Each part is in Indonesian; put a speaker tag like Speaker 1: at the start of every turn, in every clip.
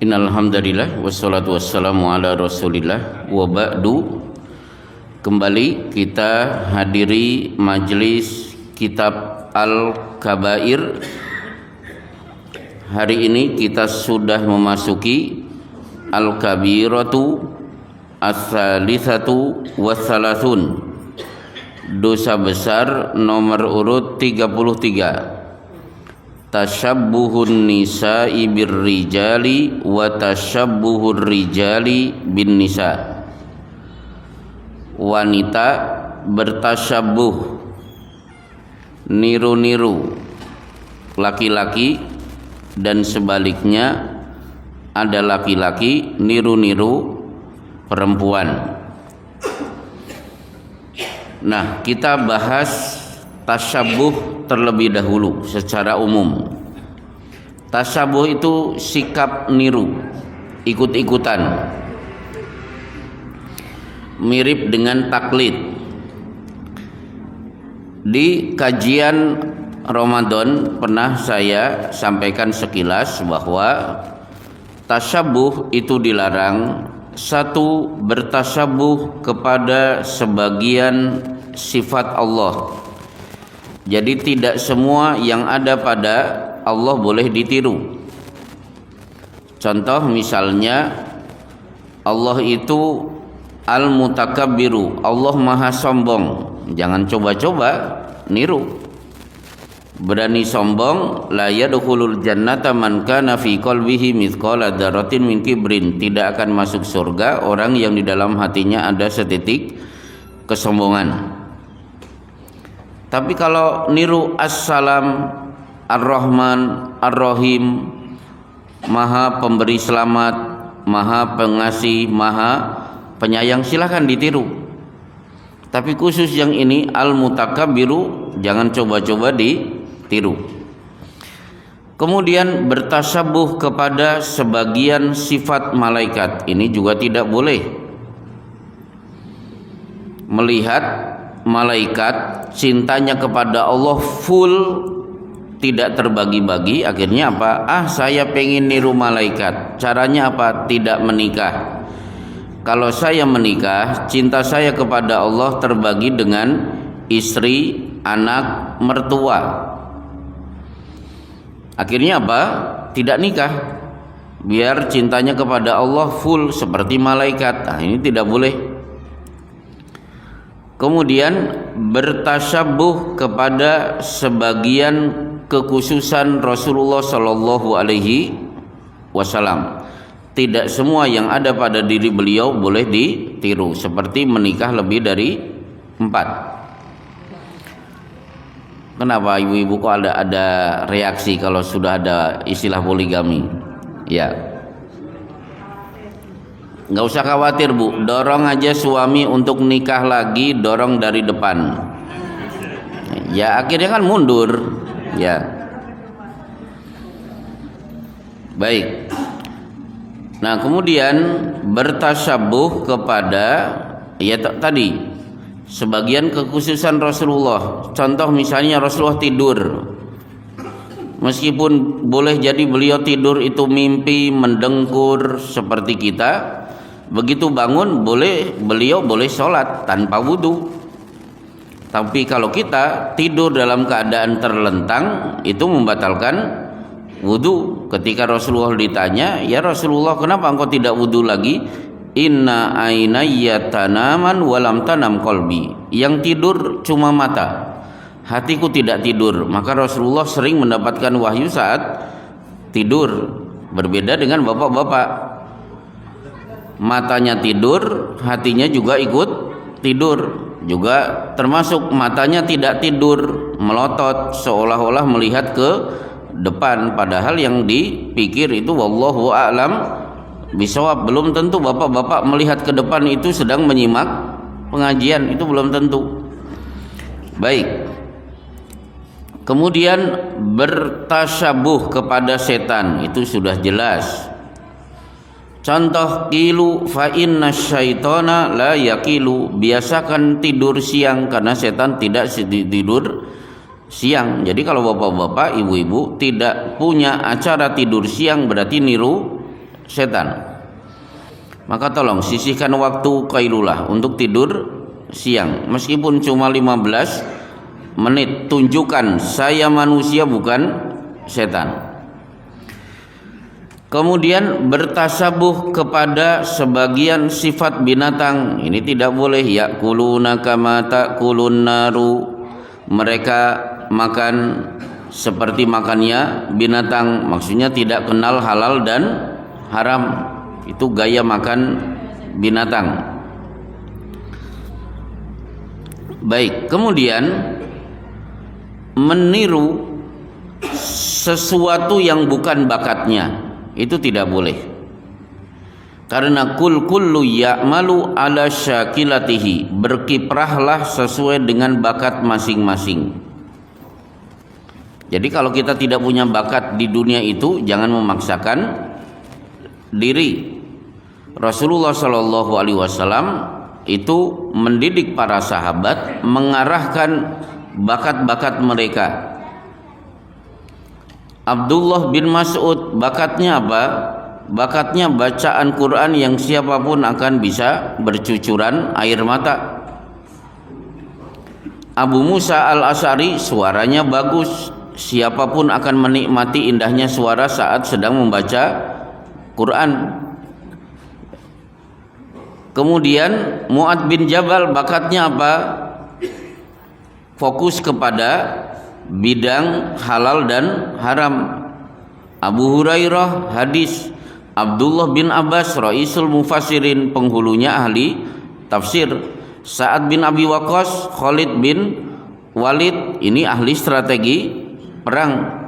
Speaker 1: Innal hamdalillah wassalatu wassalamu ala Rasulillah wa ba'du. Kembali kita hadiri majelis kitab Al-Kabair. Hari ini kita sudah memasuki Al-Kabiratu As-Salisatu Wassalasun, dosa besar nomor urut 33. Tashabbuhun nisa'i birrijali wa tashabbuhur rijali bin nisa. Wanita bertasyabuh, niru-niru laki-laki, dan sebaliknya ada laki-laki niru-niru perempuan. Nah, kita bahas tasyabuh terlebih dahulu secara umum. Tasyabuh itu sikap niru, ikut-ikutan, mirip dengan taklid. Di kajian Ramadan pernah saya sampaikan sekilas bahwa tasyabuh itu dilarang. Satu, bertasyabuh kepada sebagian sifat Allah. Jadi tidak semua yang ada pada Allah boleh ditiru. Contoh misalnya, Allah itu Al-Mutakabbiru, Allah maha sombong. Jangan coba-coba niru. Berani sombong, la yadkhulul jannata man kana fi qalbihi mithqala dzarratin min kibrin. Tidak akan masuk surga orang yang di dalam hatinya ada setitik kesombongan. Tapi kalau niru As-Salam, Ar-Rahman, Ar-Rahim, maha pemberi selamat, maha pengasih, maha penyayang, silahkan ditiru. Tapi khusus yang ini Al-Mutakabbiru, jangan coba-coba ditiru. Kemudian bertasyabuh kepada sebagian sifat malaikat, ini juga tidak boleh. Melihat malaikat, cintanya kepada Allah full, tidak terbagi-bagi. Akhirnya apa? Saya pengen niru malaikat. Caranya apa? Tidak menikah. Kalau saya menikah, cinta saya kepada Allah terbagi dengan istri, anak, mertua. Akhirnya apa? Tidak nikah. Biar cintanya kepada Allah full seperti malaikat. Ini tidak boleh. Kemudian bertasyabuh kepada sebagian kekhususan Rasulullah Shallallahu Alaihi Wasallam. Tidak semua yang ada pada diri beliau boleh ditiru, seperti menikah lebih dari 4. Kenapa ibu-ibu kok ada reaksi kalau sudah ada istilah poligami? Ya. Nggak usah khawatir, Bu, dorong aja suami untuk nikah lagi, dorong dari depan. Ya akhirnya kan mundur. Ya. Baik. Nah, kemudian bertasyabuh kepada tadi sebagian kekhususan Rasulullah. Contoh misalnya Rasulullah tidur. Meskipun boleh jadi beliau tidur itu mimpi mendengkur seperti kita. Begitu bangun beliau boleh sholat tanpa wudu. Tapi kalau kita tidur dalam keadaan terlentang, itu membatalkan wudu. Ketika Rasulullah ditanya, ya Rasulullah, kenapa engkau tidak wudu lagi? Inna ainayya tanaman walam tanam qalbi. Yang tidur cuma mata, hatiku tidak tidur. Maka Rasulullah sering mendapatkan wahyu saat tidur. Berbeda dengan bapak-bapak, matanya tidur, hatinya juga ikut tidur. Juga termasuk matanya tidak tidur, melotot seolah-olah melihat ke depan, padahal yang dipikir itu wallahu a'lam bisawab. Belum tentu bapak-bapak melihat ke depan itu sedang menyimak pengajian, itu belum tentu. Baik. Kemudian bertasyabuh kepada setan, itu sudah jelas. Contoh, kilu fa inna syaitana la yakilu. Biasakan tidur siang karena setan tidak tidur siang. Jadi kalau bapak-bapak, ibu-ibu tidak punya acara tidur siang berarti niru setan. Maka tolong sisihkan waktu qailulah untuk tidur siang, meskipun cuma 15 menit. Tunjukkan saya manusia bukan setan. Kemudian bertasabuh kepada sebagian sifat binatang, ini tidak boleh. Ya'kuluna kama ta'kulun naru, mereka makan seperti makannya binatang, maksudnya tidak kenal halal dan haram. Itu gaya makan binatang. Baik, kemudian meniru sesuatu yang bukan bakatnya, itu tidak boleh. Karena kullu ya'malu ala syakilatihi, berkiprahlah sesuai dengan bakat masing-masing. Jadi kalau kita tidak punya bakat di dunia itu, jangan memaksakan diri. Rasulullah Shallallahu Alaihi Wasallam itu mendidik para sahabat, mengarahkan bakat-bakat mereka. Abdullah bin Mas'ud bakatnya apa? Bakatnya bacaan Quran yang siapapun akan bisa bercucuran air mata. Abu Musa al-Asy'ari suaranya bagus, siapapun akan menikmati indahnya suara saat sedang membaca Quran. Kemudian Mu'ad bin Jabal bakatnya apa? Fokus kepada bidang halal dan haram. Abu Hurairah hadis, Abdullah bin Abbas Raisul Mufassirin, penghulunya ahli tafsir. Sa'ad bin Abi Waqqas, Khalid bin Walid, ini ahli strategi perang.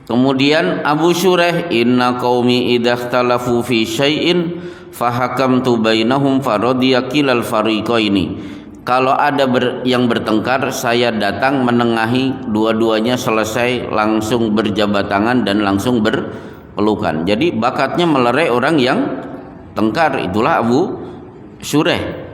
Speaker 1: Kemudian Abu Shuraih, inna qaumi idakhtalafu fi syai'in fahakamtu bainahum faradiya kilal fariqaini. Kalau ada yang bertengkar, saya datang menengahi, dua-duanya selesai, langsung berjabat tangan dan langsung berpelukan. Jadi bakatnya melerai orang yang tengkar, itulah Abu Shuraih.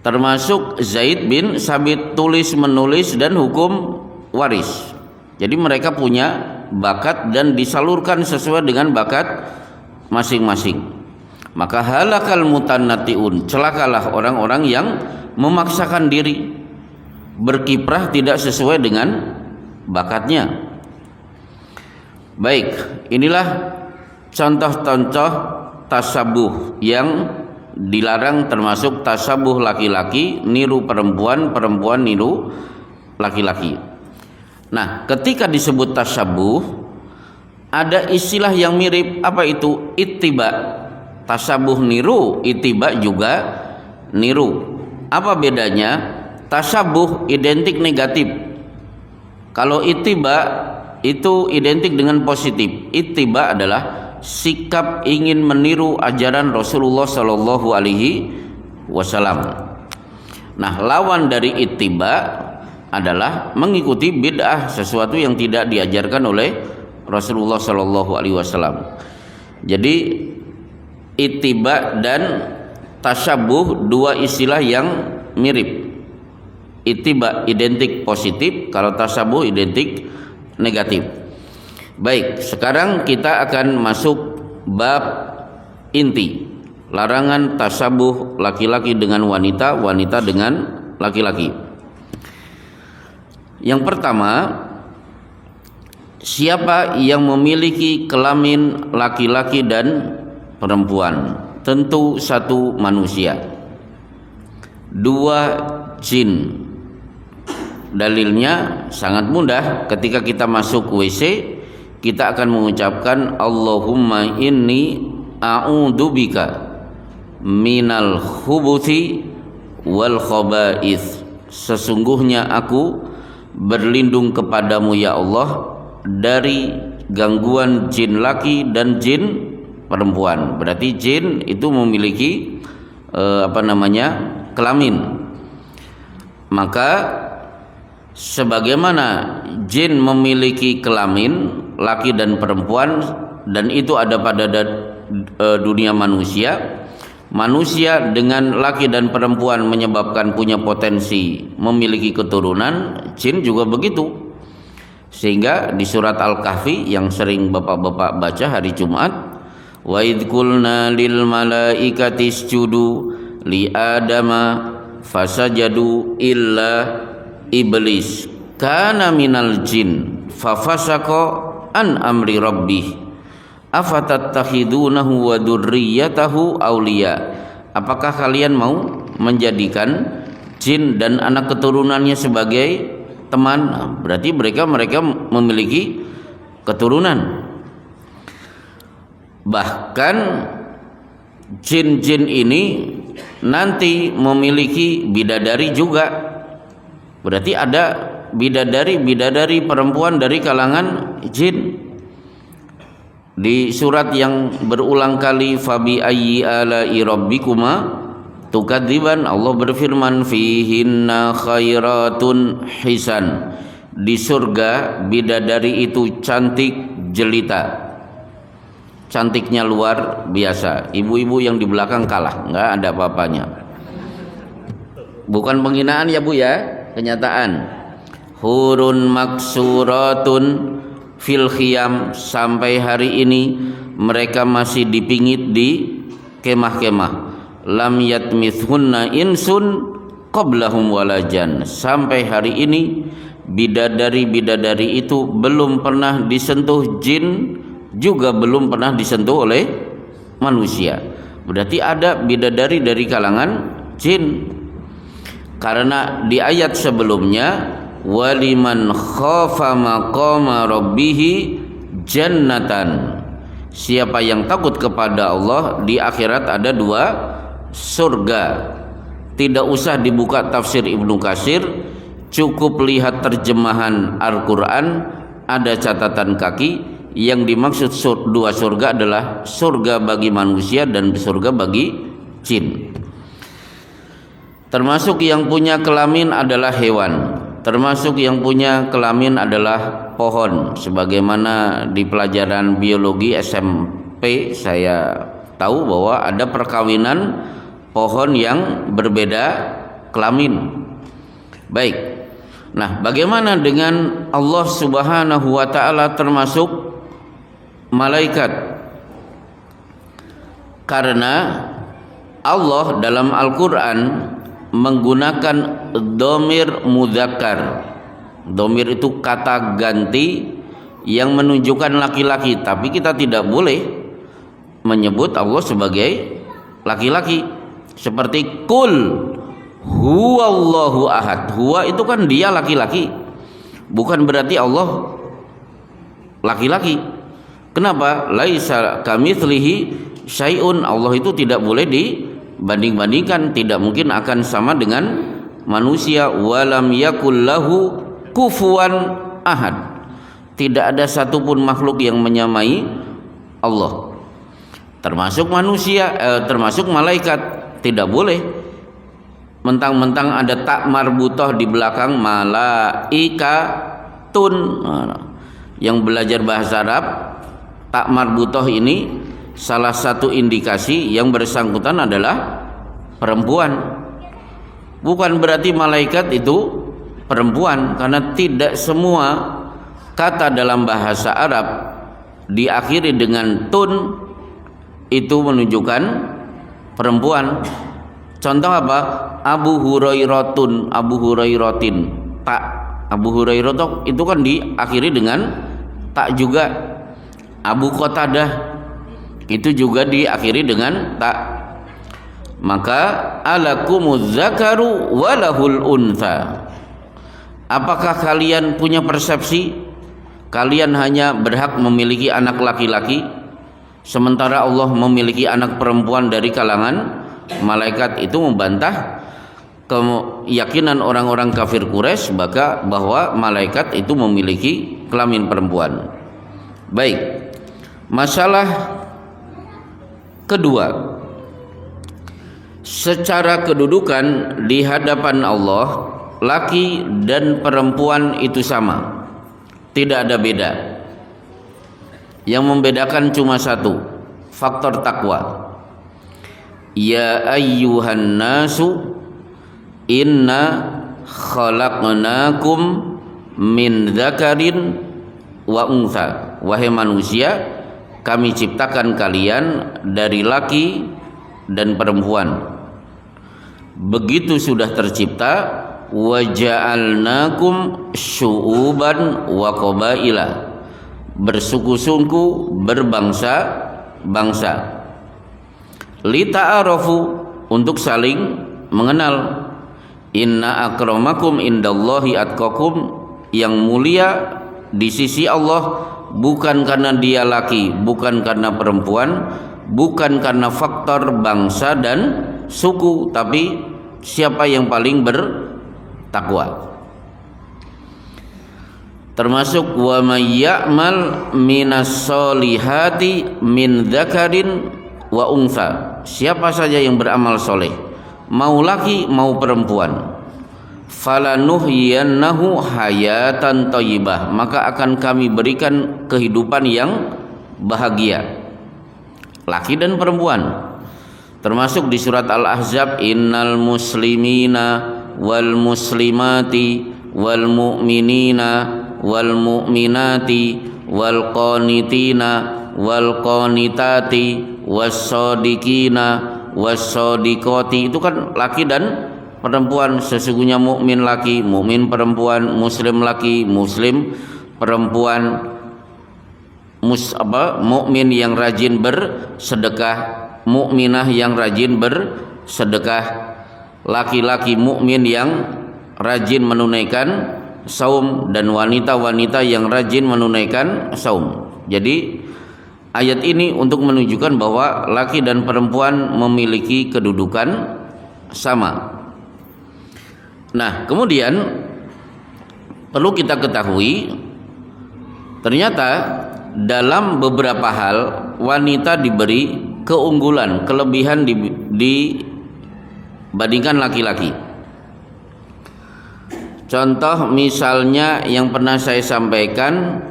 Speaker 1: Termasuk Zaid bin Sabit, tulis menulis dan hukum waris. Jadi mereka punya bakat dan disalurkan sesuai dengan bakat masing-masing. Maka halakal mutannatiun, celakalah orang-orang yang memaksakan diri, berkiprah tidak sesuai dengan bakatnya. Baik, inilah contoh-contoh tasabuh yang dilarang, termasuk tasabuh laki-laki niru perempuan, perempuan niru laki-laki. Nah, ketika disebut tasabuh, ada istilah yang mirip, apa itu? Ittiba. Tasabuh niru, ittiba juga niru. Apa bedanya? Tasabuh identik negatif. Kalau ittiba itu identik dengan positif. Ittiba adalah sikap ingin meniru ajaran Rasulullah Shallallahu Alaihi Wasallam. Nah, lawan dari ittiba adalah mengikuti bid'ah, sesuatu yang tidak diajarkan oleh Rasulullah Shallallahu Alaihi Wasallam. Jadi ittiba dan tasyabuh dua istilah yang mirip. Ittiba identik positif, kalau tasyabuh identik negatif. Baik, sekarang kita akan masuk bab inti, larangan tasyabuh laki-laki dengan wanita, wanita dengan laki-laki. Yang pertama, siapa yang memiliki kelamin laki-laki dan perempuan? Tentu satu manusia, dua jin. Dalilnya sangat mudah, ketika kita masuk WC kita akan mengucapkan Allahumma inni a'udzubika minal khubuthi wal khaba'ith. Sesungguhnya aku berlindung kepadamu ya Allah dari gangguan jin laki dan jin perempuan. Berarti jin itu memiliki kelamin. Maka sebagaimana jin memiliki kelamin laki dan perempuan, dan itu ada pada dunia manusia, manusia dengan laki dan perempuan menyebabkan punya potensi memiliki keturunan, jin juga begitu. Sehingga di surat Al-Kahfi yang sering bapak-bapak baca hari Jumat, Wa idh qulna lil malaikati isjudu li adama fasajadu illa iblis kana minal jin fafasaqa an amri rabbih afatattakhidunahu wa dzurriyyatahu awliya. Apakah kalian mau menjadikan jin dan anak keturunannya sebagai teman? Berarti mereka memiliki keturunan. Bahkan jin-jin ini nanti memiliki bidadari juga. Berarti ada bidadari perempuan dari kalangan jin. Di surat yang berulang kali fabi ayyi ala'i rabbikuma tukadziban, Allah berfirman fihinna khairatun hisan. Di surga bidadari itu cantik jelita, cantiknya luar biasa. Ibu-ibu yang di belakang kalah, nggak ada apa-apanya. Bukan penghinaan ya Bu ya, kenyataan. Hurun maksuratun fil khiyam, sampai hari ini mereka masih dipingit di kemah-kemah. Lam yatmithunna insun qablahum walajan, sampai hari ini bidadari itu belum pernah disentuh jin, juga belum pernah disentuh oleh manusia. Berarti ada bidadari dari kalangan jin. Karena di ayat sebelumnya waliman khafa maqama rabbih jannatan, siapa yang takut kepada Allah di akhirat ada 2 surga. Tidak usah dibuka tafsir Ibnu Katsir, cukup lihat terjemahan Al-Quran, ada catatan kaki. Yang dimaksud 2 surga adalah surga bagi manusia dan surga bagi jin. Termasuk yang punya kelamin adalah hewan, termasuk yang punya kelamin adalah pohon. Sebagaimana di pelajaran biologi SMP saya tahu bahwa ada perkawinan pohon yang berbeda kelamin. Baik. Nah, bagaimana dengan Allah Subhanahu wa taala termasuk malaikat? Karena Allah dalam Al-Quran menggunakan dhamir mudzakkar. Dhamir itu kata ganti yang menunjukkan laki-laki, tapi kita tidak boleh menyebut Allah sebagai laki-laki. Seperti kul huwallahu ahad. Huwa itu kan dia laki-laki, bukan berarti Allah laki-laki. Kenapa? Laisa kamitslihi syai'un. Allah itu tidak boleh dibanding-bandingkan, tidak mungkin akan sama dengan manusia. Walam yakul lahu kufuwan ahad. Tidak ada satupun makhluk yang menyamai Allah, termasuk manusia, termasuk malaikat. Tidak boleh mentang-mentang ada tak marbutah di belakang malaikatun. Yang belajar bahasa Arab, tak marbutah ini salah satu indikasi yang bersangkutan adalah perempuan. Bukan berarti malaikat itu perempuan, karena tidak semua kata dalam bahasa Arab diakhiri dengan tun itu menunjukkan perempuan. Contoh apa? Abu Hurairatun, Abu Hurairatin. Tak Abu Hurairah itu kan diakhiri dengan tak juga. Abu Qatadah itu juga diakhiri dengan tak. Maka alakumuz zakaru walahul untha. Apakah kalian punya persepsi kalian hanya berhak memiliki anak laki-laki, sementara Allah memiliki anak perempuan dari kalangan malaikat? Itu membantah keyakinan orang-orang kafir Quraisy bahwa malaikat itu memiliki kelamin perempuan. Baik. Masalah kedua, secara kedudukan di hadapan Allah, laki dan perempuan itu sama, tidak ada beda. Yang membedakan cuma satu, faktor takwa. Ya ayyuhan nasu inna khalaqnakum min dzakarin wa untha. Wahai manusia, kami ciptakan kalian dari laki dan perempuan. Begitu sudah tercipta, wa ja'alnakum syu'uban wa qabaila, bersuku-suku, berbangsa-bangsa. Lita'arafu, untuk saling mengenal. Inna akramakum indallahi atqakum, yang mulia di sisi Allah bukan karena dia laki, bukan karena perempuan, bukan karena faktor bangsa dan suku, tapi siapa yang paling bertakwa. Termasuk wa may ya'mal minas solihati min dzakarin wa untha, siapa saja yang beramal soleh, mau laki mau perempuan, falanuhyiyannahu hayatan thayyibah, maka akan kami berikan kehidupan yang bahagia, laki dan perempuan. Termasuk di surat Al-Ahzab, innal muslimina wal muslimati wal mu'minina wal mu'minati wal qanitina wal qanitati was shadiqina was shadiqati, itu kan laki dan perempuan. Sesungguhnya mukmin laki, mukmin perempuan, muslim laki, muslim perempuan, mukmin yang rajin bersedekah, mukminah yang rajin bersedekah, laki-laki mukmin yang rajin menunaikan saum, dan wanita-wanita yang rajin menunaikan saum. Jadi ayat ini untuk menunjukkan bahwa laki dan perempuan memiliki kedudukan sama. Nah, kemudian perlu kita ketahui, ternyata dalam beberapa hal wanita diberi keunggulan, kelebihan dibandingkan laki-laki. Contoh misalnya yang pernah saya sampaikan,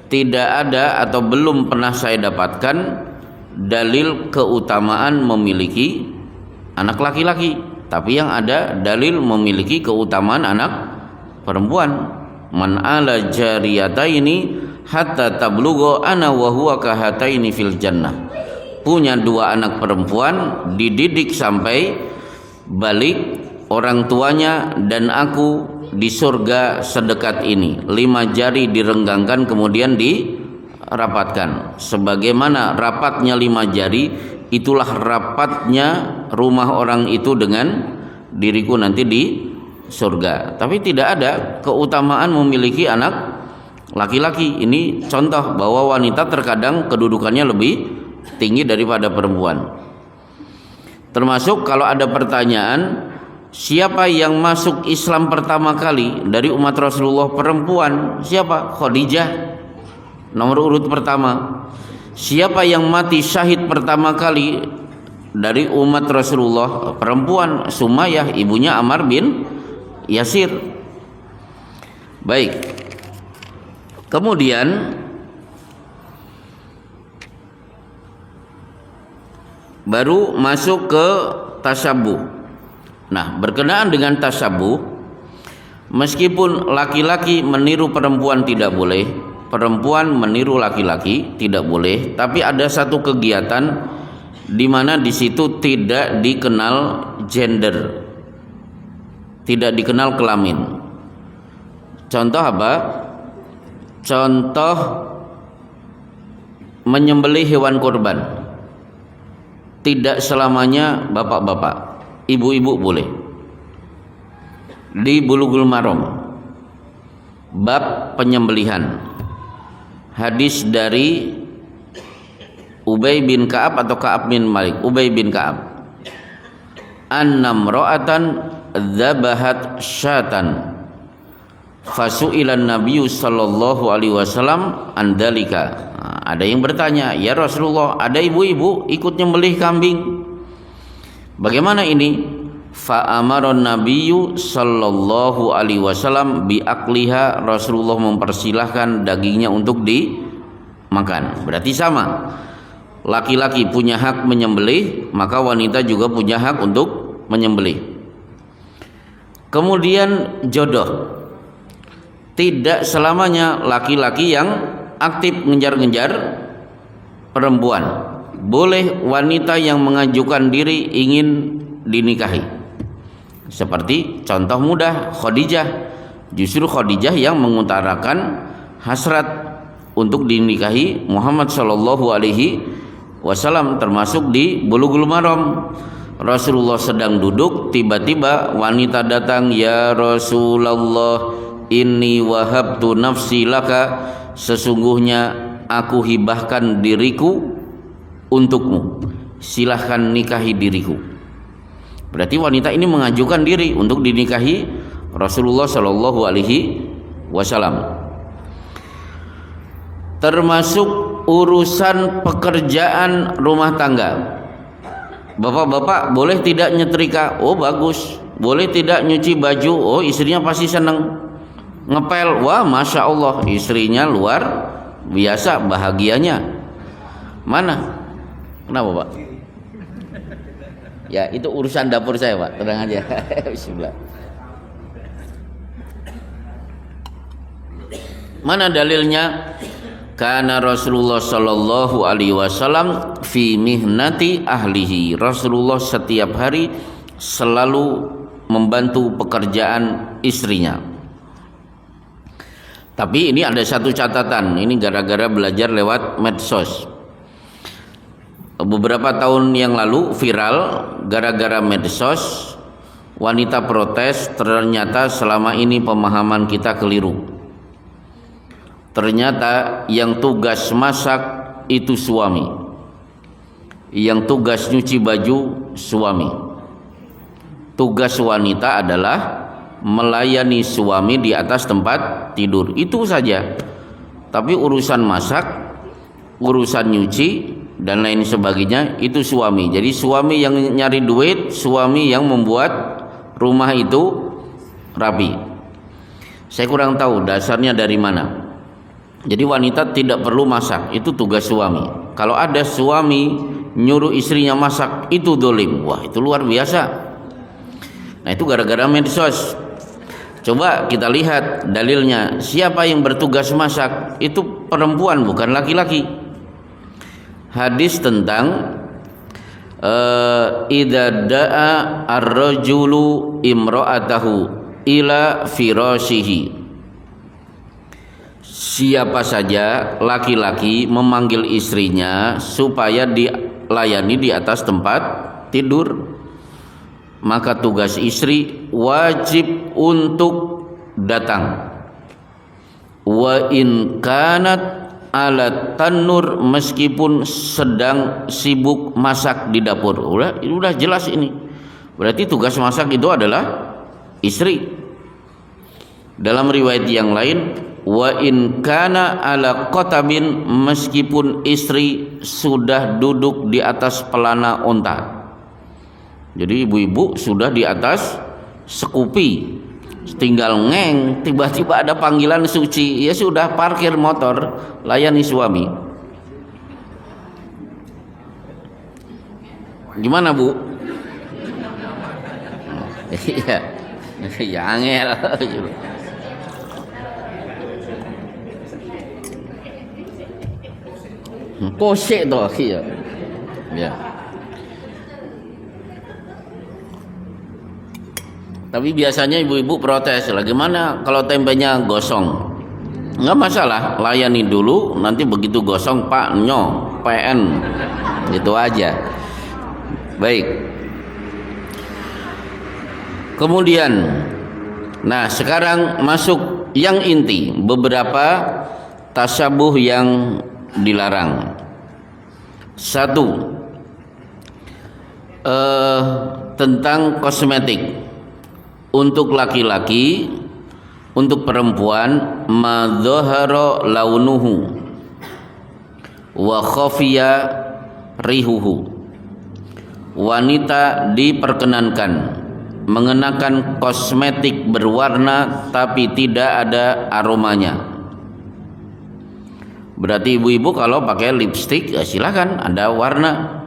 Speaker 1: tidak ada atau belum pernah saya dapatkan dalil keutamaan memiliki anak laki-laki. Tapi yang ada dalil memiliki keutamaan anak perempuan. Man ala jariyataini hatta tablugha ana wa huwa kahataini fil jannah. Punya dua anak perempuan, dididik sampai balik orang tuanya, dan aku di surga sedekat ini. 5 jari direnggangkan kemudian dirapatkan. Sebagaimana rapatnya 5 jari, itulah rapatnya rumah orang itu dengan diriku nanti di surga. Tapi tidak ada keutamaan memiliki anak laki-laki. Ini contoh bahwa wanita terkadang kedudukannya lebih tinggi daripada perempuan. Termasuk kalau ada pertanyaan, siapa yang masuk Islam pertama kali dari umat Rasulullah perempuan? Siapa? Khadijah, nomor urut pertama. Siapa yang mati syahid pertama kali dari umat Rasulullah perempuan? Sumayyah, ibunya Ammar bin Yasir. Baik. Kemudian baru masuk ke tasyabuh. Nah, berkenaan dengan tasyabuh, meskipun laki-laki meniru perempuan tidak boleh, perempuan meniru laki-laki tidak boleh, tapi ada satu kegiatan di mana di situ tidak dikenal gender, tidak dikenal kelamin. Contoh apa? Contoh menyembelih hewan kurban. Tidak selamanya bapak-bapak, ibu-ibu boleh. Di Bulughul Maram, bab penyembelihan, hadis dari Ubay bin Ka'ab atau Ka'ab bin Malik, Ubay bin Ka'ab, annam ra'atan dzabahat syatan fasu'ilan nabiyyu sallallahu alaihi wasallam an dzalika. Ada yang bertanya, ya Rasulullah, ada ibu-ibu ikut nyembelih kambing, bagaimana ini? Fa amaron nabiyyu sallallahu alaihi wasallam bi akliha, Rasulullah mempersilahkan dagingnya untuk dimakan. Berarti sama, laki-laki punya hak menyembelih, maka wanita juga punya hak untuk menyembelih. Kemudian jodoh, tidak selamanya laki-laki yang aktif ngejar-ngejar perempuan, boleh wanita yang mengajukan diri ingin dinikahi. Seperti contoh mudah Khadijah. Justru Khadijah yang mengutarakan hasrat untuk dinikahi Muhammad sallallahu alaihi wasallam, termasuk di Bulughul Maram. Rasulullah sedang duduk, tiba-tiba wanita datang, "Ya Rasulullah, inni wahabtu nafsi laka, sesungguhnya aku hibahkan diriku untukmu, silahkan nikahi diriku." Berarti wanita ini mengajukan diri untuk dinikahi Rasulullah sallallahu alaihi wasallam. Termasuk urusan pekerjaan rumah tangga. Bapak-bapak boleh tidak nyetrika? Oh bagus. Boleh tidak nyuci baju? Oh istrinya pasti senang. Ngepel? Wah masya Allah, istrinya luar biasa bahagianya. Mana? Kenapa Pak? Ya itu urusan dapur saya Pak, tenang aja. Bismillah. Mana dalilnya? Karena Rasulullah sallallahu alaihi wasallam fi mihnati ahlihi. Rasulullah setiap hari selalu membantu pekerjaan istrinya. Tapi ini ada satu catatan. Ini gara-gara belajar lewat medsos. Beberapa tahun yang lalu viral gara-gara medsos, wanita protes ternyata selama ini pemahaman kita keliru. Ternyata yang tugas masak itu suami, yang tugas nyuci baju suami. Tugas wanita adalah melayani suami di atas tempat tidur, itu saja. Tapi urusan masak, urusan nyuci dan lain sebagainya itu suami. Jadi suami yang nyari duit, suami yang membuat rumah itu rapi. Saya kurang tahu dasarnya dari mana. Jadi wanita tidak perlu masak, itu tugas suami. Kalau ada suami nyuruh istrinya masak, itu dolim. Wah itu luar biasa. Nah itu gara-gara medsos. Coba kita lihat dalilnya. Siapa yang bertugas masak? Itu perempuan, bukan laki-laki. Hadis tentang idza da'a ar-rajulu imra'atahu ila firashihi. Siapa saja laki-laki memanggil istrinya supaya dilayani di atas tempat tidur, maka tugas istri wajib untuk datang. Wa in kanat ala tanur, meskipun sedang sibuk masak di dapur. Udah jelas ini. Berarti tugas masak itu adalah istri. Dalam riwayat yang lain, wa in kana ala qatabin, meskipun istri sudah duduk di atas pelana onta. Jadi ibu-ibu sudah di atas sekupi, tinggal ngeng, tiba-tiba ada panggilan suci, ya sudah parkir motor, layani suami. Gimana Bu? Iya, ya angel. Kosek toh, iya. Ya. Tapi biasanya ibu-ibu protes, lah gimana kalau tempenya gosong? Enggak masalah, layani dulu, nanti begitu gosong Pak nyo PN, gitu aja. Baik. Kemudian, nah sekarang masuk yang inti, beberapa tasabuh yang dilarang. Satu, tentang kosmetik. Untuk laki-laki, untuk perempuan, madzahara launuhu wa khafiya rihuhu. Wanita diperkenankan mengenakan kosmetik berwarna tapi tidak ada aromanya. Berarti ibu-ibu kalau pakai lipstik ya silakan, ada warna.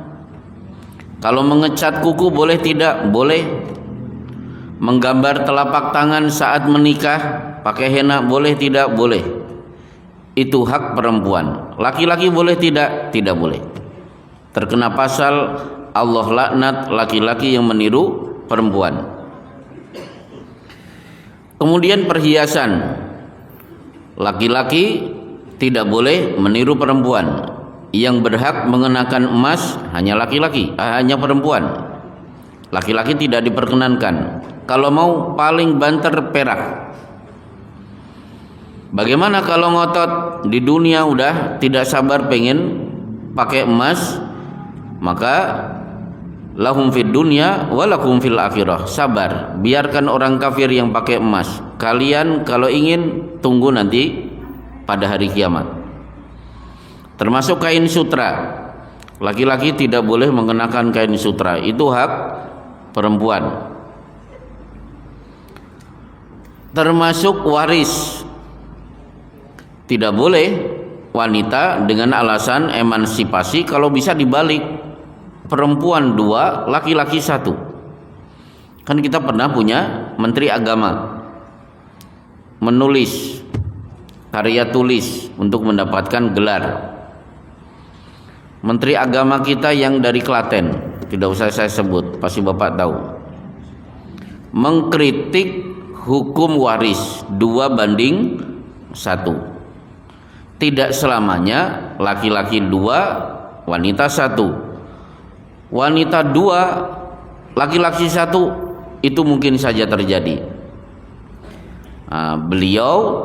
Speaker 1: Kalau mengecat kuku boleh tidak? Boleh. Menggambar telapak tangan saat menikah pakai henna boleh tidak? Boleh. itu hak perempuan. Laki-laki boleh tidak? Tidak boleh. Terkena pasal Allah laknat laki-laki yang meniru perempuan. Kemudian perhiasan. Laki-laki tidak boleh meniru perempuan. Yang berhak mengenakan emas hanya laki-laki, hanya perempuan. Laki-laki tidak diperkenankan. Kalau mau paling banter perak. Bagaimana kalau ngotot di dunia udah tidak sabar pengen pakai emas, maka lahum fid dunya wa lakum fil akhirah. Sabar, biarkan orang kafir yang pakai emas. Kalian kalau ingin tunggu nanti pada hari kiamat. Termasuk kain sutra. Laki-laki tidak boleh mengenakan kain sutra. Itu hak perempuan. Termasuk waris. Tidak boleh wanita dengan alasan emansipasi kalau bisa dibalik. Perempuan 2, laki-laki 1. Kan kita pernah punya menteri agama menulis karya tulis untuk mendapatkan gelar. Menteri agama kita yang dari Klaten, tidak usah saya sebut, pasti Bapak tahu, mengkritik hukum waris 2:1. Tidak selamanya laki-laki 2, wanita 1. Wanita 2, laki-laki 1 itu mungkin saja terjadi. Beliau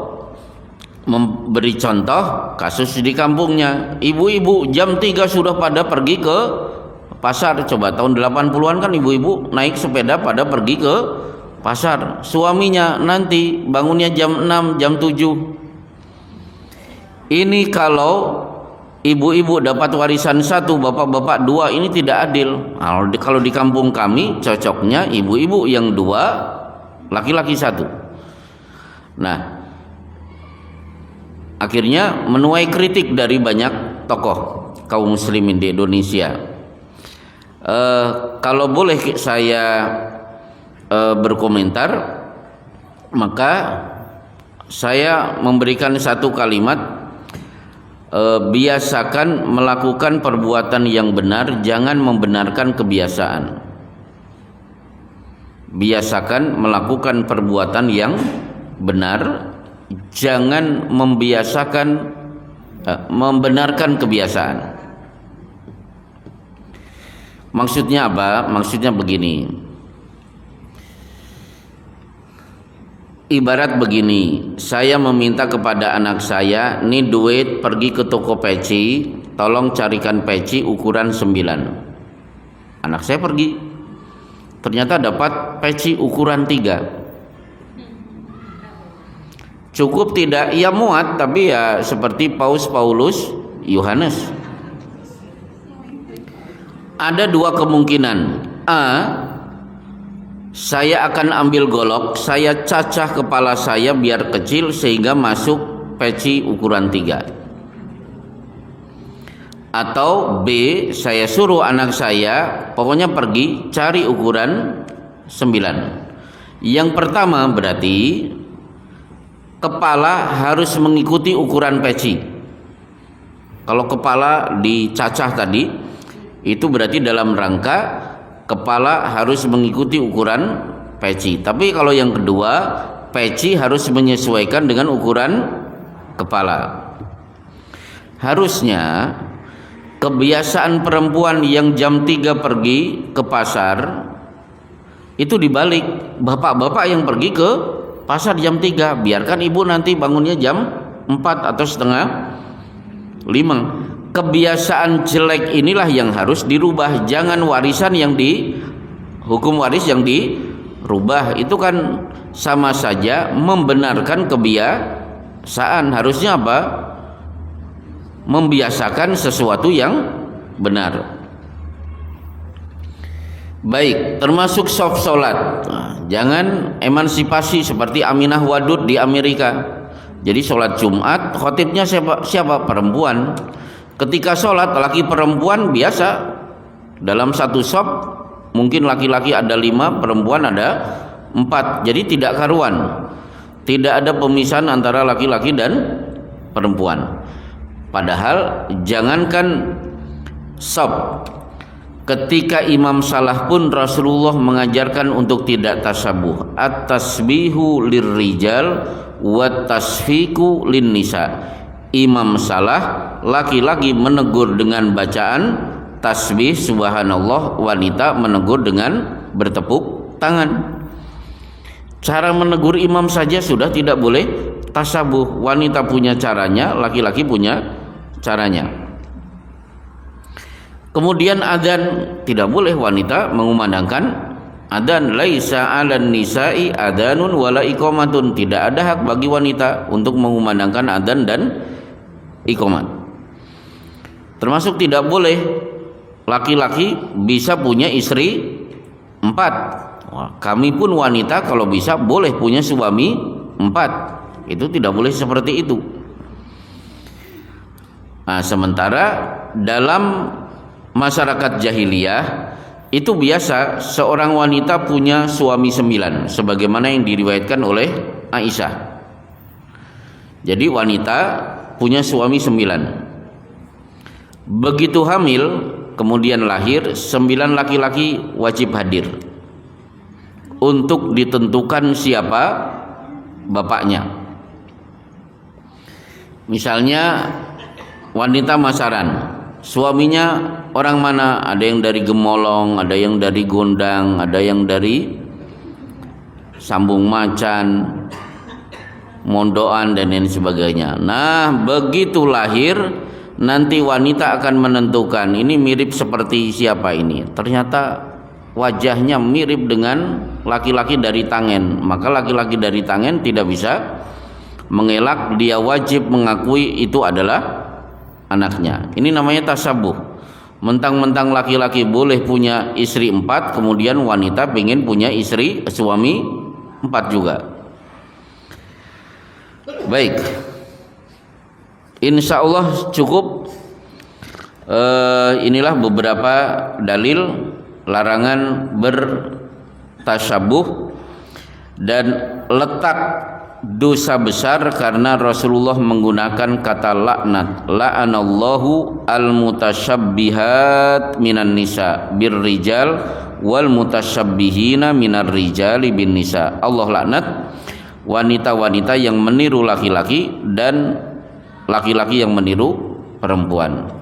Speaker 1: memberi contoh kasus di kampungnya. Ibu-ibu jam 3 sudah pada pergi ke pasar. Coba tahun 80-an kan ibu-ibu naik sepeda pada pergi ke pasar. Suaminya nanti bangunnya jam 6, jam 7. Ini kalau ibu-ibu dapat warisan 1, bapak-bapak 2, ini tidak adil. Kalau di kampung kami cocoknya ibu-ibu yang 2, laki-laki 1. Nah, akhirnya menuai kritik dari banyak tokoh kaum muslimin di Indonesia. Kalau boleh saya berkomentar, maka saya memberikan satu kalimat. Biasakan melakukan perbuatan yang benar, jangan membenarkan kebiasaan. Biasakan melakukan perbuatan yang benar, jangan membenarkan kebiasaan. Maksudnya apa? Maksudnya begini. Ibarat begini, saya meminta kepada anak saya, nih duit pergi ke toko peci, tolong carikan peci ukuran 9. Anak saya pergi, ternyata dapat peci ukuran 3. Cukup tidak? Ya muat, tapi ya seperti Paus Paulus Yohanes. Ada dua kemungkinan. A, saya akan ambil golok, saya cacah kepala saya biar kecil sehingga masuk peci ukuran 3. Atau B, saya suruh anak saya pokoknya pergi cari ukuran 9. Yang pertama berarti kepala harus mengikuti ukuran peci. Kalau kepala dicacah tadi, itu berarti dalam rangka kepala harus mengikuti ukuran peci. Tapi kalau yang kedua, peci harus menyesuaikan dengan ukuran kepala. Harusnya kebiasaan perempuan yang jam 3 pergi ke pasar itu dibalik. Bapak-bapak yang pergi ke pasar jam 3, biarkan ibu nanti bangunnya jam 4 atau setengah 5. Kebiasaan jelek inilah yang harus dirubah. Jangan warisan yang hukum waris yang dirubah. Itu kan sama saja membenarkan kebiasaan. Harusnya apa? Membiasakan sesuatu yang benar. Baik, termasuk soft sholat. Jangan emansipasi seperti Aminah Wadud di Amerika. Jadi sholat Jumat, khotibnya siapa? Perempuan. Ketika sholat laki perempuan biasa, dalam satu shop mungkin laki-laki ada 5, perempuan ada 4. Jadi tidak karuan, tidak ada pemisahan antara laki-laki dan perempuan. Padahal jangankan sab, ketika Imam Salah pun Rasulullah mengajarkan untuk tidak tasabuh. At-tasbihu lirrijal wa tasfiku linnisa. Imam Salah laki-laki menegur dengan bacaan tasbih subhanallah, wanita menegur dengan bertepuk tangan. Cara menegur imam saja sudah tidak boleh tasabuh. Wanita punya caranya, laki-laki punya caranya. Kemudian adzan, tidak boleh wanita mengumandangkan adzan. Laisa 'alan nisa'i adzanun wala iqamatun. Tidak ada hak bagi wanita untuk mengumandangkan adzan dan iqamat. Termasuk tidak boleh laki-laki bisa punya istri 4. Wah, kami pun wanita kalau bisa boleh punya suami 4. Itu tidak boleh seperti itu. Nah, sementara dalam masyarakat jahiliyah itu biasa seorang wanita punya suami 9, sebagaimana yang diriwayatkan oleh Aisyah. Jadi wanita punya suami 9. Begitu hamil kemudian lahir, 9 laki-laki wajib hadir untuk ditentukan siapa bapaknya. Misalnya wanita masaran, suaminya orang mana? Ada yang dari Gemolong, ada yang dari Gondang, ada yang dari Sambung Macan, Mondoan dan lain sebagainya. Nah, begitu lahir nanti wanita akan menentukan ini mirip seperti siapa ini. Ternyata wajahnya mirip dengan laki-laki dari Tangen, maka laki-laki dari Tangen tidak bisa mengelak, dia wajib mengakui itu adalah anaknya. Ini namanya tasabuh. Mentang-mentang laki-laki boleh punya istri 4, kemudian wanita pengen punya suami 4 juga. Baik, insya Allah cukup. Inilah beberapa dalil larangan bertasabuh dan letak dosa besar karena Rasulullah menggunakan kata laknat. La'anallahu al-mutasyabbihat minan nisa birrijal wal mutasyabbihina minar rijali bin nisa. Allah laknat wanita-wanita yang meniru laki-laki dan laki-laki yang meniru perempuan.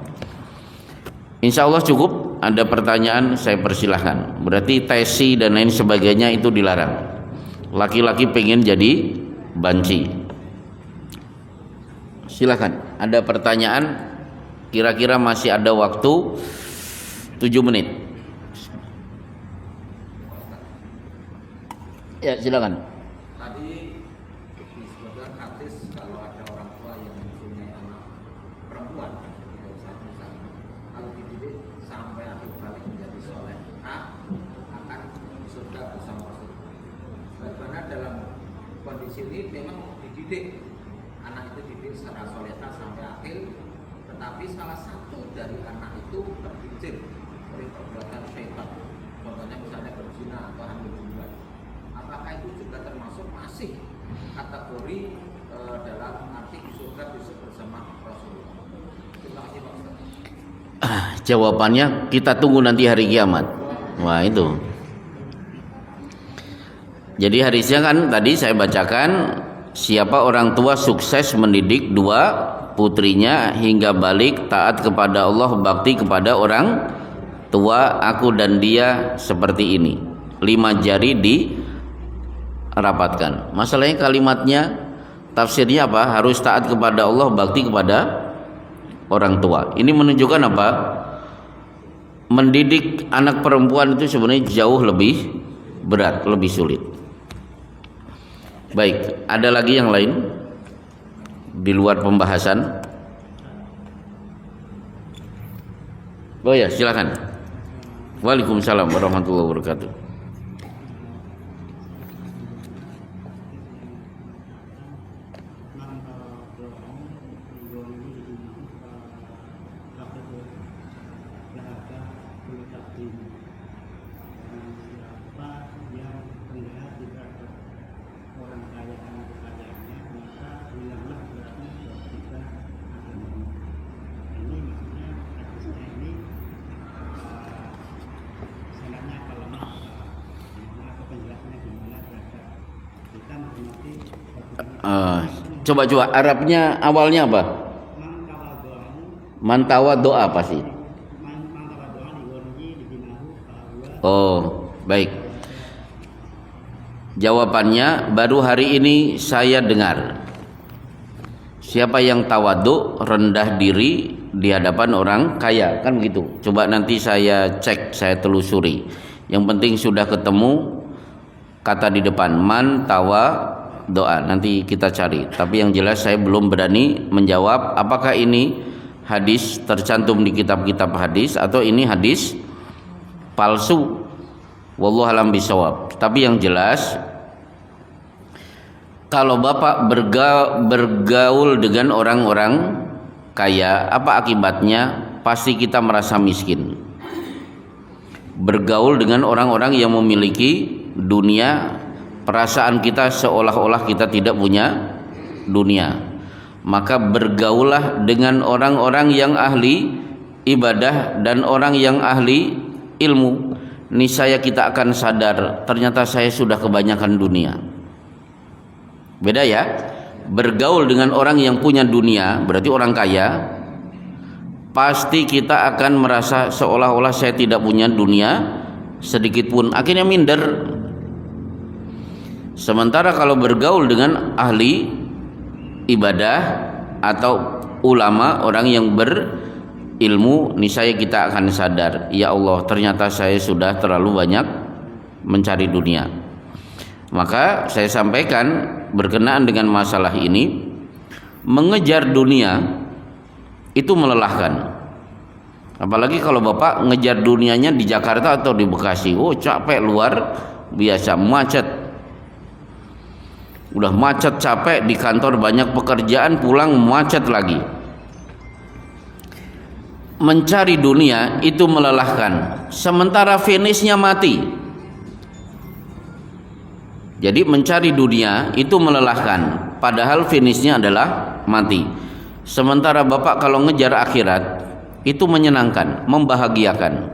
Speaker 1: Insya Allah cukup. Ada pertanyaan saya persilahkan. Berarti tesi dan lain sebagainya itu dilarang. Laki-laki pengen jadi banci. Silakan. Ada pertanyaan? Kira-kira masih ada waktu 7 menit. Ya, silakan.
Speaker 2: Tadi disebutkan hadis kalau ada orang tua yang mempunyai anak perempuan, kalau dididik sampai akhir balik menjadi soleh, akan surga bersama Rasul. Bagaimana dalam kondisi ini memang dididik, anak itu dididik secara solehah sampai akhir, tetapi salah satu dari anak itu tergelincir oleh perbuatan syaitan, contohnya misalnya berzina atau hamil jumlah. Apakah itu juga termasuk masih kategori dalam arti surga besok bersama Rasulullah? Terima kasih Pak Ustaz.
Speaker 1: Jawabannya kita tunggu nanti hari kiamat. Wah, itu. Jadi hadisnya kan tadi saya bacakan, siapa orang tua sukses mendidik 2 putrinya hingga balik taat kepada Allah, bakti kepada orang tua, aku dan dia seperti ini. 5 jari dirapatkan. Masalahnya kalimatnya, tafsirnya apa? Harus taat kepada Allah, bakti kepada orang tua. Ini menunjukkan apa? Mendidik anak perempuan itu sebenarnya jauh lebih berat, lebih sulit. Baik, ada lagi yang lain di luar pembahasan? Oh ya, silakan. Waalaikumsalam warahmatullahi wabarakatuh. Coba Arabnya awalnya apa? Mantawa doa pasti. Oh, baik. Jawabannya baru hari ini saya dengar. Siapa yang tawadu, rendah diri di hadapan orang kaya, kan begitu. Coba nanti saya cek, saya telusuri. Yang penting sudah ketemu kata di depan man tawa doa. Nanti kita cari. Tapi yang jelas saya belum berani menjawab apakah ini hadis tercantum di kitab-kitab hadis atau ini hadis palsu. Wallahu alam bisawab. Tapi yang jelas kalau Bapak bergaul dengan orang-orang kaya, apa akibatnya? Pasti kita merasa miskin. Bergaul dengan orang-orang yang memiliki dunia, perasaan kita seolah-olah kita tidak punya dunia. Maka bergaullah dengan orang-orang yang ahli ibadah dan orang yang ahli ilmu. Niscaya kita akan sadar ternyata saya sudah kebanyakan dunia. Beda ya, bergaul dengan orang yang punya dunia, berarti orang kaya, pasti kita akan merasa seolah-olah saya tidak punya dunia sedikit pun, akhirnya minder. Sementara kalau bergaul dengan ahli ibadah atau ulama, orang yang berilmu, niscaya kita akan sadar, ya Allah, ternyata saya sudah terlalu banyak mencari dunia. Maka saya sampaikan berkenaan dengan masalah ini, mengejar dunia itu melelahkan. Apalagi kalau Bapak ngejar dunianya di Jakarta atau di Bekasi, oh capek luar biasa, macet. Udah macet capek, di kantor banyak pekerjaan, pulang macet lagi. Mencari dunia itu melelahkan, sementara finishnya mati. Jadi mencari dunia itu melelahkan, padahal finishnya adalah mati. Sementara Bapak kalau ngejar akhirat itu menyenangkan, membahagiakan.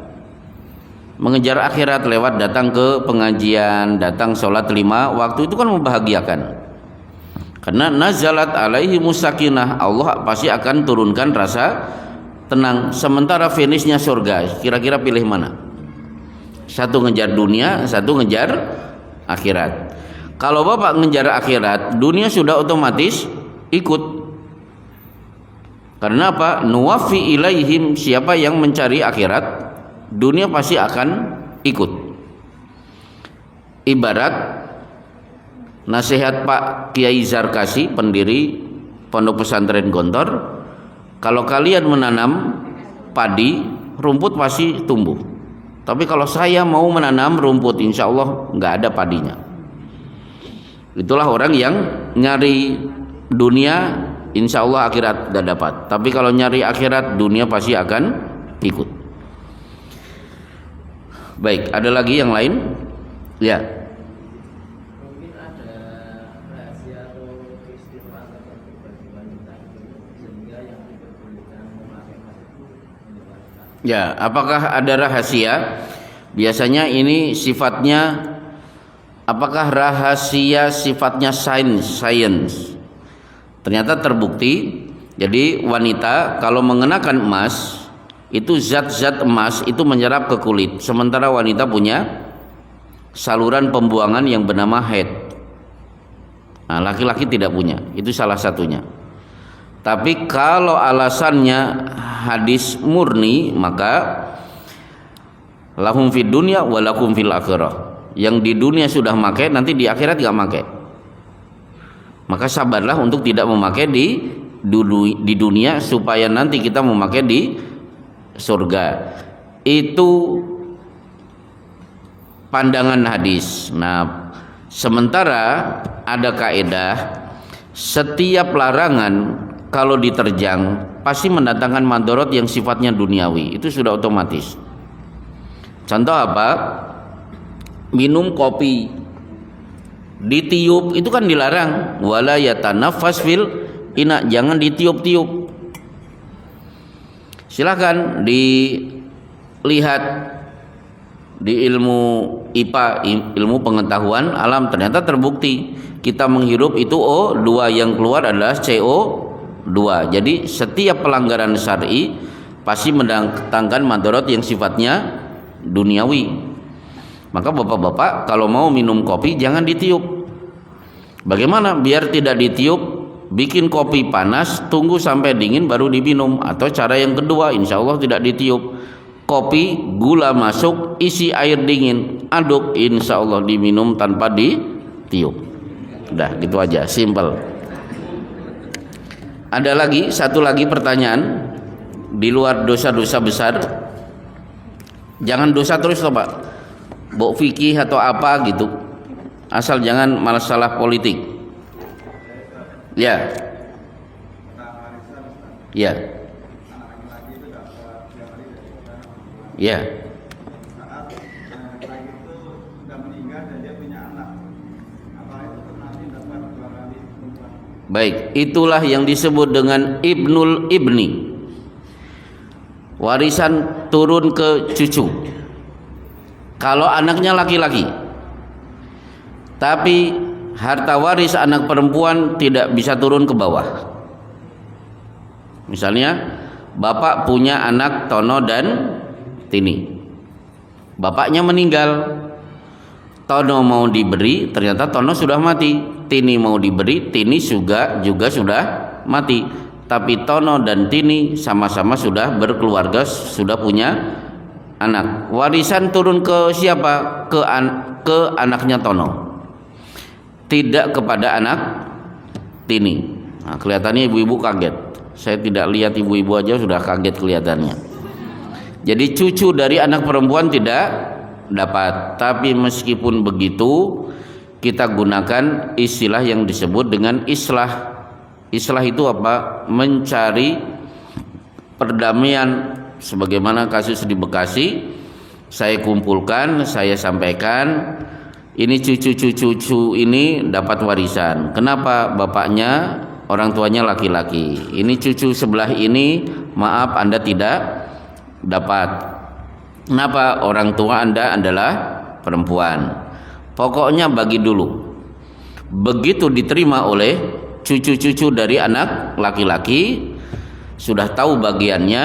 Speaker 1: Mengejar akhirat lewat datang ke pengajian, datang sholat 5 waktu itu kan membahagiakan. Karena nazalat alaihi musakinah, Allah pasti akan turunkan rasa tenang. Sementara finishnya surga, kira-kira pilih mana? Satu ngejar dunia, satu ngejar akhirat. Kalau Bapak ngejar akhirat, dunia sudah otomatis ikut. Karena apa? Nuwafi ilaihim, siapa yang mencari akhirat, dunia pasti akan ikut. Ibarat nasihat Pak Kiai Zarkasi, pendiri Pondok Pesantren Gontor, kalau kalian menanam padi, rumput pasti tumbuh. Tapi kalau saya mau menanam rumput, insya Allah nggak ada padinya. Itulah orang yang nyari dunia, insya Allah akhirat tidak dapat. Tapi kalau nyari akhirat, dunia pasti akan ikut. Baik, ada lagi yang lain? Ya.
Speaker 2: Mungkin ada rahasia atau istimewa tertentu bagi wanita sehingga yang diperbolehkan memakai masker itu wanita.
Speaker 1: Ya, apakah ada rahasia? Biasanya ini sifatnya, apakah rahasia sifatnya science? Ternyata terbukti. Jadi wanita kalau mengenakan emas, itu zat-zat emas itu menyerap ke kulit. Sementara wanita punya saluran pembuangan yang bernama haid. Nah, laki-laki tidak punya. Itu salah satunya. Tapi kalau alasannya hadis murni, maka lahum fid dunya wa lakum fil akhirah. Yang di dunia sudah makai, nanti di akhirat enggak makai. Maka sabarlah untuk tidak memakai di dunia supaya nanti kita memakai di surga. Itu pandangan hadis. Nah, sementara ada kaidah, setiap larangan kalau diterjang pasti mendatangkan madorot yang sifatnya duniawi. Itu sudah otomatis. Contoh apa? Minum kopi ditiup itu kan dilarang. Wala yatanaffas fil ina, jangan ditiup-tiup. Silakan dilihat di ilmu IPA, ilmu pengetahuan alam, ternyata terbukti kita menghirup itu O2, yang keluar adalah CO2. Jadi setiap pelanggaran syar'i pasti mendatangkan madarat yang sifatnya duniawi. Maka bapak-bapak kalau mau minum kopi jangan ditiup. Bagaimana biar tidak ditiup? Bikin kopi panas, tunggu sampai dingin baru diminum. Atau cara yang kedua, insya Allah tidak ditiup. Kopi, gula masuk, isi air dingin, aduk, insya Allah diminum tanpa ditiup. Udah gitu aja, simple. Ada lagi, satu lagi pertanyaan. Di luar dosa-dosa besar, jangan dosa terus loh Pak, bok fikih atau apa gitu, asal jangan masalah politik. Ya, ya, ya. Baik, itulah yang disebut dengan ibnul ibni, warisan turun ke cucu. Kalau anaknya laki-laki, tapi harta waris anak perempuan tidak bisa turun ke bawah. Misalnya bapak punya anak Tono dan Tini, bapaknya meninggal, Tono mau diberi, ternyata Tono sudah mati. Tini mau diberi, Tini juga sudah mati. Tapi Tono dan Tini sama-sama sudah berkeluarga, sudah punya anak. Warisan turun ke siapa? Ke anaknya Tono, tidak kepada anak Tini. Nah, kelihatannya ibu-ibu kaget. Saya tidak lihat ibu-ibu aja sudah kaget kelihatannya. Jadi cucu dari anak perempuan tidak dapat. Tapi meskipun begitu, kita gunakan istilah yang disebut dengan islah. Islah itu apa? Mencari perdamaian. Sebagaimana kasus di Bekasi, saya kumpulkan, saya sampaikan, ini cucu-cucu ini dapat warisan. Kenapa? Bapaknya, orang tuanya laki-laki. Ini cucu sebelah ini, maaf Anda tidak dapat. Kenapa? Orang tua Anda adalah perempuan. Pokoknya bagi dulu. Begitu diterima oleh cucu-cucu dari anak laki-laki, sudah tahu bagiannya,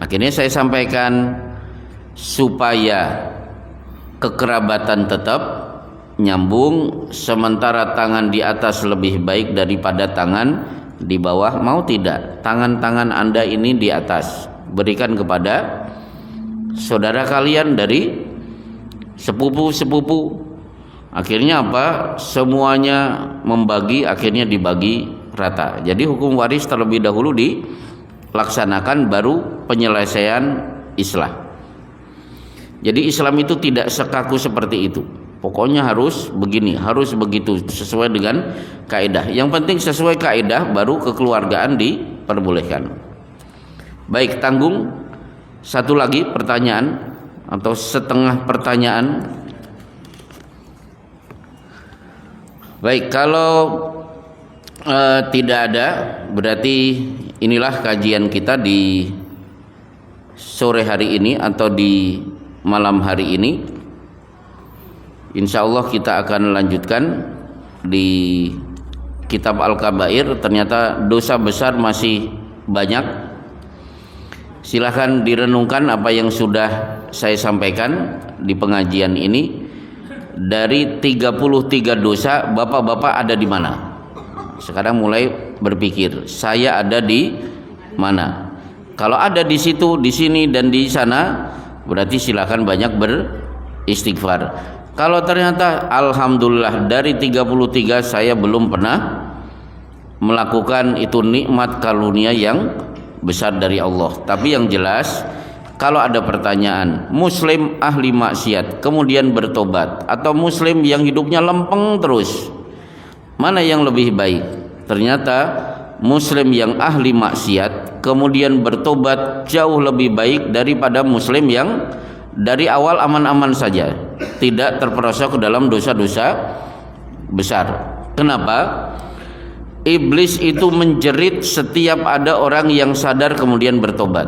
Speaker 1: akhirnya saya sampaikan supaya kekerabatan tetap nyambung, sementara tangan di atas lebih baik daripada tangan di bawah. Mau tidak? Tangan-tangan Anda ini di atas, berikan kepada saudara kalian dari sepupu-sepupu. Akhirnya apa? Semuanya membagi, akhirnya dibagi rata. Jadi hukum waris terlebih dahulu dilaksanakan, baru penyelesaian islah. Jadi Islam itu tidak sekaku seperti itu. Pokoknya harus begini, harus begitu, sesuai dengan kaidah. Yang penting sesuai kaidah, baru kekeluargaan diperbolehkan. Baik, tanggung satu lagi pertanyaan atau setengah pertanyaan. Baik, kalau tidak ada, berarti inilah kajian kita di sore hari ini atau di malam hari ini. Insya Allah kita akan lanjutkan di kitab Al-Kabair. Ternyata dosa besar masih banyak. Silahkan direnungkan apa yang sudah saya sampaikan di pengajian ini. Dari 33 dosa, bapak-bapak ada di mana? Sekarang mulai berpikir, saya ada di mana? Kalau ada di situ, di sini dan di sana, berarti silakan banyak beristighfar. Kalau ternyata alhamdulillah dari 33 saya belum pernah melakukan, itu nikmat karunia yang besar dari Allah. Tapi yang jelas, kalau ada pertanyaan, muslim ahli maksiat kemudian bertobat, atau muslim yang hidupnya lempeng terus, mana yang lebih baik? Ternyata muslim yang ahli maksiat kemudian bertobat jauh lebih baik daripada muslim yang dari awal aman-aman saja, tidak terperosok ke dalam dosa-dosa besar. Kenapa? Iblis itu menjerit setiap ada orang yang sadar kemudian bertobat.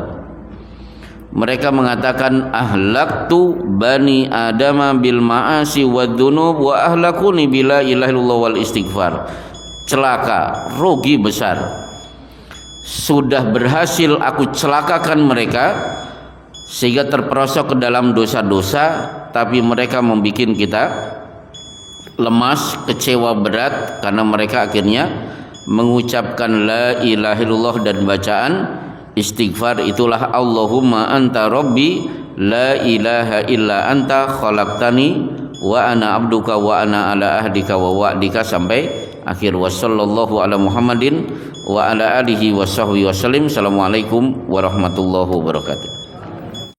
Speaker 1: Mereka mengatakan ahlaktu bani adama bil ma'asi wad dunub wa ahlakuni bila ilaha illallah wal istighfar. Celaka, rugi besar. Sudah berhasil aku celakakan mereka sehingga terperosok ke dalam dosa-dosa, tapi mereka membuat kita lemas, kecewa berat karena mereka akhirnya mengucapkan la ilaha illallah dan bacaan istighfar itulah Allahumma anta rabbi la ilaha illa anta khalaqtani wa ana abduka wa ana ala ahdika wa wa'dika sampai akhir. Wassallallahu ala Muhammadin wa ala alihi wa sahbihi wasallim. Assalamualaikum warahmatullahi wabarakatuh.